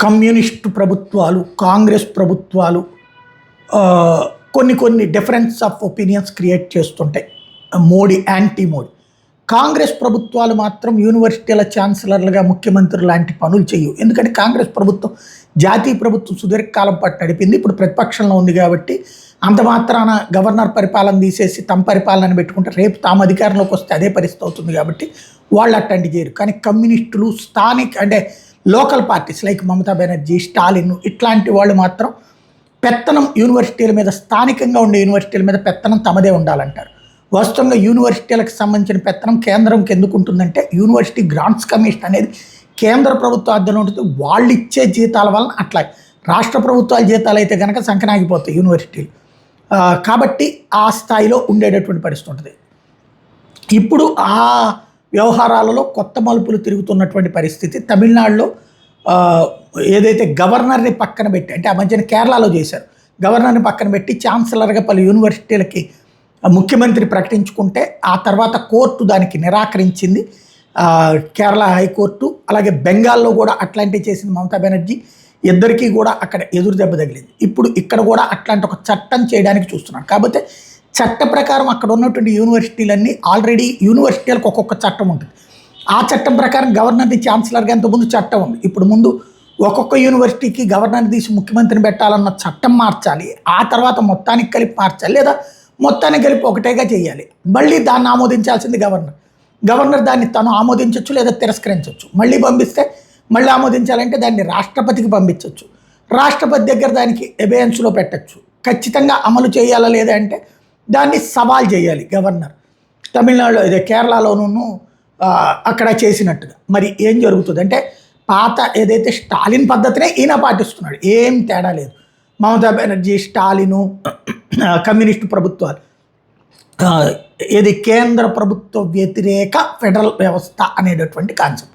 Communist ప్రభుత్వాలు, కాంగ్రెస్ ప్రభుత్వాలు కొన్ని డిఫరెన్స్ ఆఫ్ ఒపీనియన్స్ క్రియేట్ చేస్తుంటాయి. మోడీ, యాంటీ మోడీ. కాంగ్రెస్ ప్రభుత్వాలు మాత్రం యూనివర్సిటీల ఛాన్సలర్లుగా ముఖ్యమంత్రులు లాంటి పనులు చేయవు. ఎందుకంటే కాంగ్రెస్ ప్రభుత్వం జాతీయ ప్రభుత్వం సుదీర్ఘకాలం పాటు నడిపింది. ఇప్పుడు ప్రతిపక్షంలో ఉంది కాబట్టి అంత మాత్రాన గవర్నర్ పరిపాలన తీసేసి తమ పరిపాలన పెట్టుకుంటే రేపు తాము అధికారంలోకి వస్తే అదే పరిస్థితి అవుతుంది కాబట్టి వాళ్ళు అట్టంటి చేయరు. కానీ కమ్యూనిస్టులు, స్థానిక అంటే local parties like Mamata Banerjee, Stalin ఇట్లాంటి వాళ్ళు మాత్రం పెత్తనం యూనివర్సిటీల మీద, స్థానికంగా ఉండే యూనివర్సిటీల మీద పెత్తనం తమదే ఉండాలంటారు. వాస్తవంగా యూనివర్సిటీలకు సంబంధించిన పెత్తనం కేంద్రంకి ఎందుకు ఉంటుందంటే యూనివర్సిటీ గ్రాంట్స్ కమిషన్ అనేది కేంద్ర ప్రభుత్వ ఆధ్వర్యంలో ఉంటుంది. వాళ్ళు ఇచ్చే జీతాల వలన అట్లా రాష్ట్ర ప్రభుత్వాల జీతాలు అయితే కనుక సంకనాగిపోతాయి యూనివర్సిటీలు. కాబట్టి ఆ స్థాయిలో ఉండేటటువంటి పరిస్థితి ఉంటుంది. ఇప్పుడు ఆ వ్యవహారాలలో కొత్త మలుపులు తిరుగుతున్నటువంటి పరిస్థితి. తమిళనాడులో ఏదైతే గవర్నర్ని పక్కన పెట్టి, అంటే ఆ మధ్యన కేరళలో చేశారు, గవర్నర్ని పక్కన పెట్టి ఛాన్సలర్గా పలు యూనివర్సిటీలకి ముఖ్యమంత్రి ప్రకటించుకుంటే ఆ తర్వాత కోర్టు దానికి నిరాకరించింది, కేరళ హైకోర్టు. అలాగే బెంగాల్లో కూడా అట్లాంటివి చేసింది మమతా బెనర్జీ. ఇద్దరికీ కూడా అక్కడ ఎదురు దెబ్బ తగిలింది. ఇప్పుడు ఇక్కడ కూడా అట్లాంటి ఒక చట్టం చేయడానికి చూస్తున్నారు. కాకపోతే చట్ట ప్రకారం అక్కడ ఉన్నటువంటి యూనివర్సిటీలన్నీ ఆల్రెడీ యూనివర్సిటీలకు ఒక్కొక్క చట్టం ఉంటుంది. ఆ చట్టం ప్రకారం గవర్నర్ని ఛాన్సలర్గా ఇంతకుముందు చట్టం ఉంది. ఇప్పుడు ముందు ఒక్కొక్క యూనివర్సిటీకి గవర్నర్ని తీసి ముఖ్యమంత్రిని పెట్టాలన్న చట్టం మార్చాలి. ఆ తర్వాత మొత్తానికి కలిపి మార్చాలి, లేదా మొత్తానికి కలిపి ఒకటేగా చేయాలి. మళ్ళీ దాన్ని ఆమోదించాల్సింది గవర్నర్. గవర్నర్ దాన్ని తను ఆమోదించవచ్చు లేదా తిరస్కరించవచ్చు. మళ్ళీ పంపిస్తే మళ్ళీ ఆమోదించాలంటే దాన్ని రాష్ట్రపతికి పంపించవచ్చు. రాష్ట్రపతి దగ్గర దానికి ఎబియన్స్లో పెట్టచ్చు. ఖచ్చితంగా అమలు చేయాలా లేదా అంటే దాన్ని సవాల్ చేయాలి గవర్నర్. తమిళనాడులో ఇదే కేరళలోనూ అక్కడ చేసినట్టుగా. మరి ఏం జరుగుతుంది అంటే పాత ఏదైతే స్టాలిన్ పద్ధతినే ఈయన పాటిస్తున్నాడు, ఏం తేడా లేదు. మమతా బెనర్జీ, స్టాలిను, కమ్యూనిస్టు ప్రభుత్వాలు, ఏది కేంద్ర ప్రభుత్వ వ్యతిరేక ఫెడరల్ వ్యవస్థ అనేటటువంటి కాన్సెప్ట్.